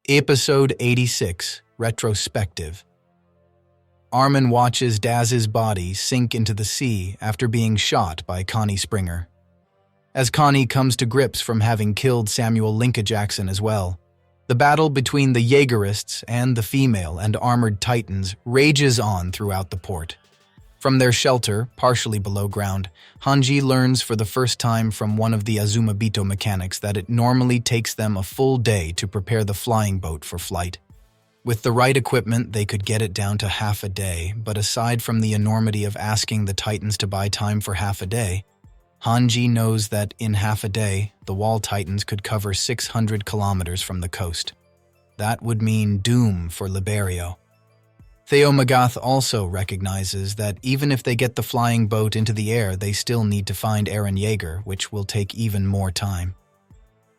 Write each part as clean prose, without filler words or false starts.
Episode 86, Retrospective. Armin watches Daz's body sink into the sea after being shot by Connie Springer. As Connie comes to grips from having killed Samuel Linka Jackson as well, the battle between the Jaegerists and the female and armored titans rages on throughout the port. From their shelter, partially below ground, Hanji learns for the first time from one of the Azumabito mechanics that it normally takes them a full day to prepare the flying boat for flight. With the right equipment, they could get it down to half a day, but aside from the enormity of asking the Titans to buy time for half a day, Hanji knows that in half a day, the Wall Titans could cover 600 kilometers from the coast. That would mean doom for Liberio. Theo Magath also recognizes that even if they get the flying boat into the air, they still need to find Eren Yeager, which will take even more time.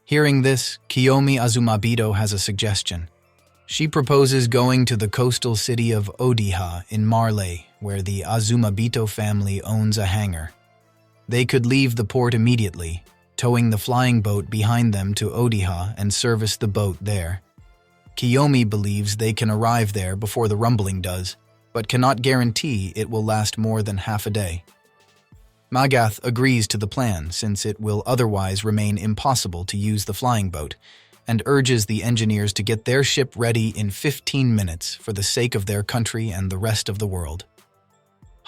Hearing this, Kiyomi Azumabito has a suggestion. She proposes going to the coastal city of Odiha in Marley, where the Azumabito family owns a hangar. They could leave the port immediately, towing the flying boat behind them to Odiha and service the boat there. Kiyomi believes they can arrive there before the rumbling does, but cannot guarantee it will last more than half a day. Magath agrees to the plan since it will otherwise remain impossible to use the flying boat, and urges the engineers to get their ship ready in 15 minutes for the sake of their country and the rest of the world.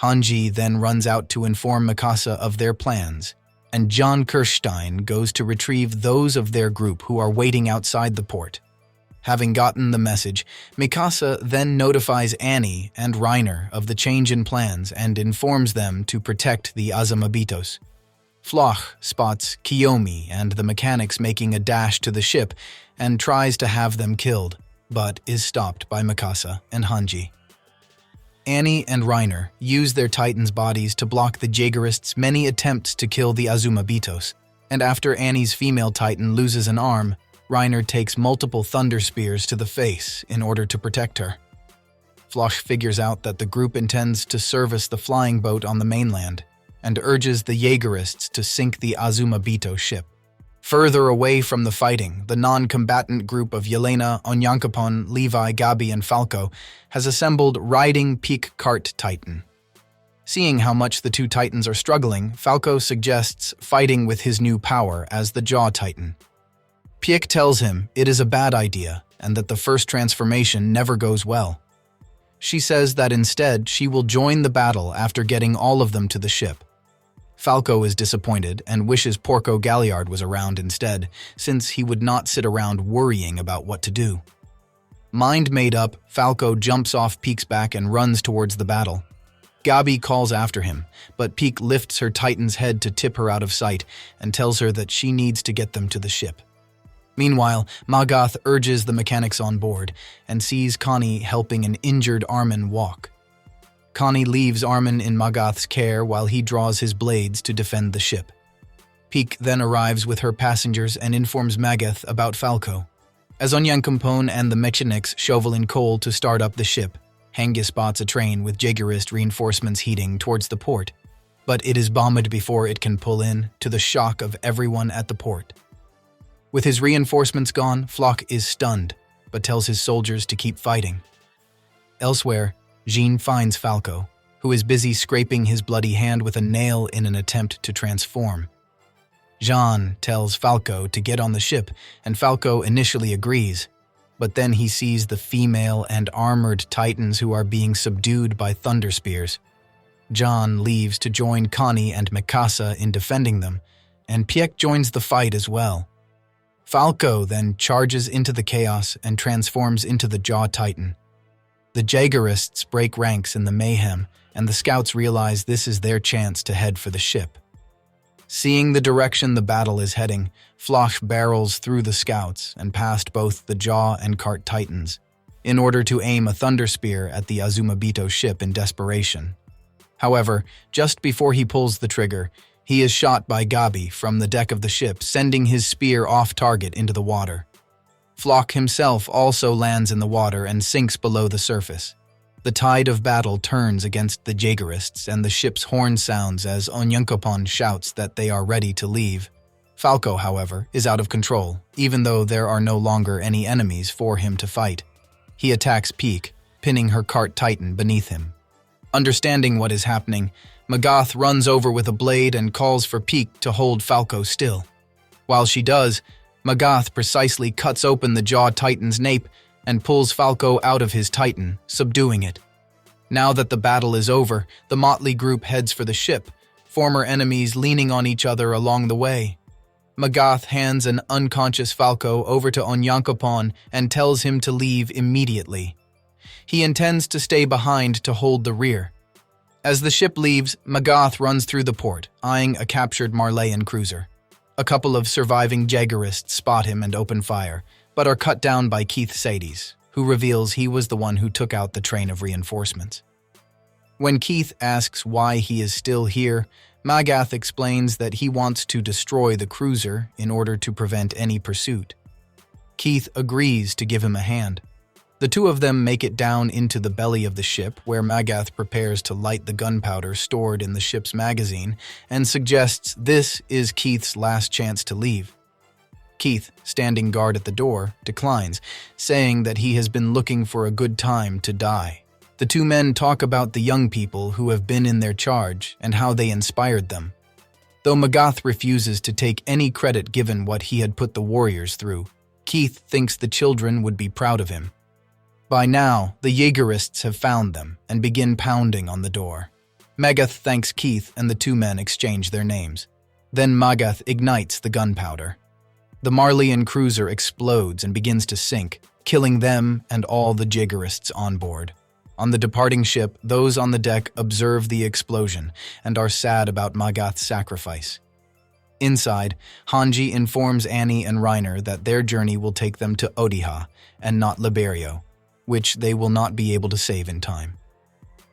Hanji then runs out to inform Mikasa of their plans, and John Kirstein goes to retrieve those of their group who are waiting outside the port. Having gotten the message, Mikasa then notifies Annie and Reiner of the change in plans and informs them to protect the Azumabitos. Floch spots Kiyomi and the mechanics making a dash to the ship and tries to have them killed, but is stopped by Mikasa and Hanji. Annie and Reiner use their Titans' bodies to block the Jaegerists' many attempts to kill the Azumabitos, and after Annie's female Titan loses an arm, Reiner takes multiple thunder spears to the face in order to protect her. Floch figures out that the group intends to service the flying boat on the mainland and urges the Jaegerists to sink the Azumabito ship. Further away from the fighting, the non-combatant group of Yelena, Onyankopon, Levi, Gabi, and Falco has assembled Riding Peak Cart Titan. Seeing how much the two Titans are struggling, Falco suggests fighting with his new power as the Jaw Titan. Piek tells him it is a bad idea and that the first transformation never goes well. She says that instead she will join the battle after getting all of them to the ship. Falco is disappointed and wishes Porco Galliard was around instead, since he would not sit around worrying about what to do. Mind made up, Falco jumps off Peek's back and runs towards the battle. Gabi calls after him, but Peek lifts her Titan's head to tip her out of sight and tells her that she needs to get them to the ship. Meanwhile, Magath urges the mechanics on board and sees Connie helping an injured Armin walk. Connie leaves Armin in Magath's care while he draws his blades to defend the ship. Peek then arrives with her passengers and informs Magath about Falco. As Onyankopon and the mechanics shovel in coal to start up the ship, Henge spots a train with Jaegerist reinforcements heading towards the port, but it is bombed before it can pull in, to the shock of everyone at the port. With his reinforcements gone, Floch is stunned, but tells his soldiers to keep fighting. Elsewhere, Jean finds Falco, who is busy scraping his bloody hand with a nail in an attempt to transform. Jean tells Falco to get on the ship, and Falco initially agrees, but then he sees the female and armored Titans who are being subdued by thunder spears. Jean leaves to join Connie and Mikasa in defending them, and Piek joins the fight as well. Falco then charges into the chaos and transforms into the Jaw Titan. The Jaegerists break ranks in the mayhem, and the scouts realize this is their chance to head for the ship. Seeing the direction the battle is heading, Floch barrels through the scouts and past both the Jaw and Cart Titans, in order to aim a thunder spear at the Azumabito ship in desperation. However, just before he pulls the trigger, he is shot by Gabi from the deck of the ship, sending his spear off target into the water. Floch himself also lands in the water and sinks below the surface. The tide of battle turns against the Jaegerists, and the ship's horn sounds as Onyankopon shouts that they are ready to leave. Falco, however, is out of control, even though there are no longer any enemies for him to fight. He attacks Peak, pinning her cart titan beneath him. Understanding what is happening, Magath runs over with a blade and calls for Peak to hold Falco still. While she does, Magath precisely cuts open the jaw titan's nape and pulls Falco out of his titan, subduing it. Now that the battle is over, the motley group heads for the ship, former enemies leaning on each other along the way. Magath hands an unconscious Falco over to Onyankopon and tells him to leave immediately. He intends to stay behind to hold the rear. As the ship leaves, Magath runs through the port, eyeing a captured Marleyan cruiser. A couple of surviving Jaegerists spot him and open fire, but are cut down by Keith Sades, who reveals he was the one who took out the train of reinforcements. When Keith asks why he is still here, Magath explains that he wants to destroy the cruiser in order to prevent any pursuit. Keith agrees to give him a hand. The two of them make it down into the belly of the ship, where Magath prepares to light the gunpowder stored in the ship's magazine and suggests this is Keith's last chance to leave. Keith, standing guard at the door, declines, saying that he has been looking for a good time to die. The two men talk about the young people who have been in their charge and how they inspired them. Though Magath refuses to take any credit given what he had put the warriors through, Keith thinks the children would be proud of him. By now, the Jaegerists have found them and begin pounding on the door. Magath thanks Keith and the two men exchange their names. Then Magath ignites the gunpowder. The Marleyan cruiser explodes and begins to sink, killing them and all the Jaegerists on board. On the departing ship, those on the deck observe the explosion and are sad about Magath's sacrifice. Inside, Hanji informs Annie and Reiner that their journey will take them to Odiha and not Liberio, which they will not be able to save in time.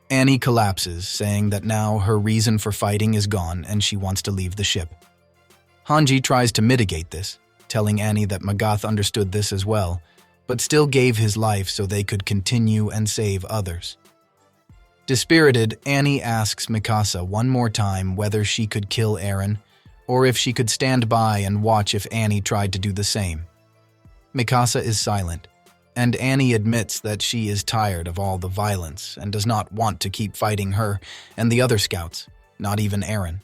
Annie collapses, saying that now her reason for fighting is gone and she wants to leave the ship. Hanji tries to mitigate this, telling Annie that Magath understood this as well, but still gave his life so they could continue and save others. Dispirited, Annie asks Mikasa one more time whether she could kill Eren, or if she could stand by and watch if Annie tried to do the same. Mikasa is silent, and Annie admits that she is tired of all the violence and does not want to keep fighting her and the other scouts, not even Eren.